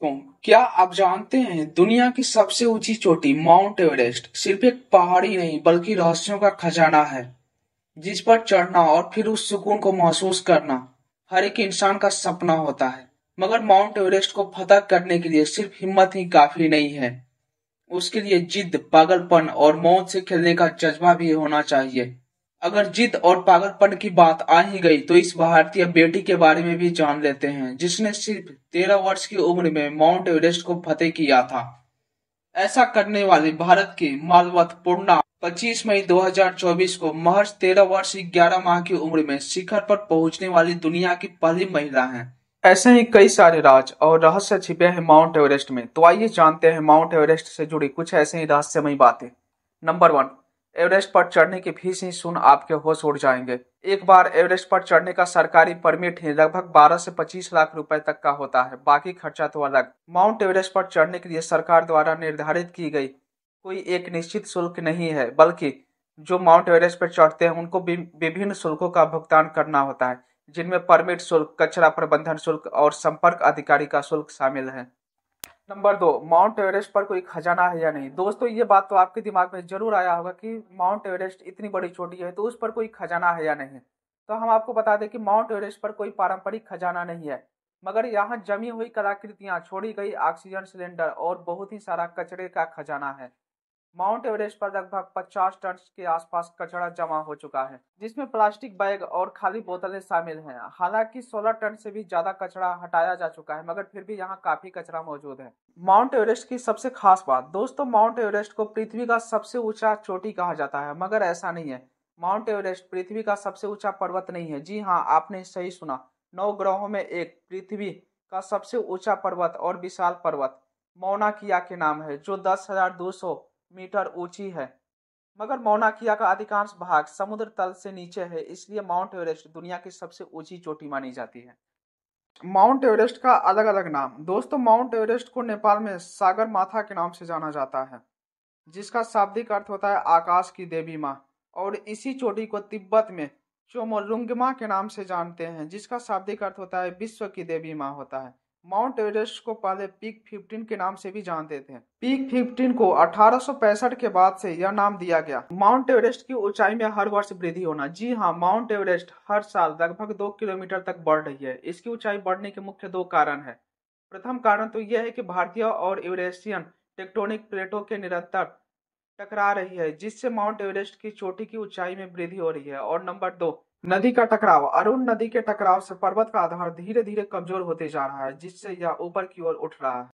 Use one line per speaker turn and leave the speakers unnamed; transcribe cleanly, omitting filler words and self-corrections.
तो क्या आप जानते हैं दुनिया की सबसे ऊंची चोटी माउंट एवरेस्ट सिर्फ एक पहाड़ी नहीं बल्कि रहस्यों का खजाना है जिस पर चढ़ना और फिर उस सुकून को महसूस करना हर एक इंसान का सपना होता है। मगर माउंट एवरेस्ट को फतह करने के लिए सिर्फ हिम्मत ही काफी नहीं है, उसके लिए जिद, पागलपन और मौत से खेलने का जज्बा भी होना चाहिए। अगर जिद और पागलपन की बात आ ही गई तो इस भारतीय बेटी के बारे में भी जान लेते हैं जिसने सिर्फ 13 वर्ष की उम्र में माउंट एवरेस्ट को फतेह किया था। ऐसा करने वाली भारत की मालवत पूर्णा 25 मई 2024 को महज 13 वर्ष 11 माह की उम्र में शिखर पर पहुंचने वाली दुनिया की पहली महिला हैं। ऐसे ही कई सारे राज और रहस्य छिपे हैं माउंट एवरेस्ट में। तो आइए जानते हैं माउंट एवरेस्ट से जुड़ी कुछ ऐसे ही रहस्यमयी बातें। नंबर 1, एवरेस्ट पर चढ़ने की फीस ही सुन आपके होश उड़ जाएंगे। एक बार एवरेस्ट पर चढ़ने का सरकारी परमिट ही लगभग 12 से 25 लाख रुपए तक का होता है, बाकी खर्चा तो अलग। माउंट एवरेस्ट पर चढ़ने के लिए सरकार द्वारा निर्धारित की गई कोई एक निश्चित शुल्क नहीं है, बल्कि जो माउंट एवरेस्ट पर चढ़ते हैं उनको विभिन्न शुल्कों का भुगतान करना होता है, जिनमें परमिट शुल्क, कचरा प्रबंधन शुल्क और संपर्क अधिकारी का शुल्क शामिल है। नंबर 2, माउंट एवरेस्ट पर कोई खजाना है या नहीं। दोस्तों, ये बात तो आपके दिमाग में जरूर आया होगा कि माउंट एवरेस्ट इतनी बड़ी चोटी है तो उस पर कोई खजाना है या नहीं। तो हम आपको बता दें कि माउंट एवरेस्ट पर कोई पारंपरिक खजाना नहीं है, मगर यहाँ जमी हुई कलाकृतियां, छोड़ी गई ऑक्सीजन सिलेंडर और बहुत ही सारा कचरे का खजाना है। माउंट एवरेस्ट पर लगभग 50 टन के आसपास कचरा जमा हो चुका है, जिसमें प्लास्टिक बैग और खाली बोतलें शामिल हैं। हालांकि 16 टन से भी ज्यादा कचरा हटाया जा चुका है, मगर फिर भी यहाँ काफी कचरा मौजूद है। माउंट एवरेस्ट की सबसे खास बात, दोस्तों, माउंट एवरेस्ट को पृथ्वी का सबसे ऊंचा चोटी कहा जाता है, मगर ऐसा नहीं है। माउंट एवरेस्ट पृथ्वी का सबसे ऊंचा पर्वत नहीं है। जी हाँ, आपने सही सुना। 9 ग्रहों में एक पृथ्वी का सबसे ऊंचा पर्वत और विशाल पर्वत मौना किया के नाम है, जो 10,200 मीटर ऊंची है। मगर मौना किया का अधिकांश भाग समुद्र तल से नीचे है, इसलिए माउंट एवरेस्ट दुनिया की सबसे ऊंची चोटी मानी जाती है। माउंट एवरेस्ट का अलग अलग नाम, दोस्तों, माउंट एवरेस्ट को नेपाल में सागर माथा के नाम से जाना जाता है, जिसका शाब्दिक अर्थ होता है आकाश की देवी माँ। और इसी चोटी को तिब्बत में चोमोलुंगमा के नाम से जानते हैं, जिसका शाब्दिक अर्थ होता है विश्व की देवी माँ होता है। माउंट एवरेस्ट को पहले पीक 15 के नाम से भी जानते थे। पीक 15 को 1865 के बाद से यह नाम दिया गया। माउंट एवरेस्ट की ऊंचाई में हर वर्ष वृद्धि होना। जी हाँ, माउंट एवरेस्ट हर साल लगभग 2 किलोमीटर तक बढ़ रही है। इसकी ऊंचाई बढ़ने के मुख्य दो कारण है। प्रथम कारण तो यह है कि भारतीय और यूरेशियन टेक्टोनिक प्लेटों के निरंतर टकरा रही है, जिससे माउंट एवरेस्ट की चोटी की ऊंचाई में वृद्धि हो रही है। और नंबर 2, नदी का टकराव। अरुण नदी के टकराव से पर्वत का आधार धीरे धीरे कमजोर होते जा रहा है, जिससे यह ऊपर की ओर उठ रहा है।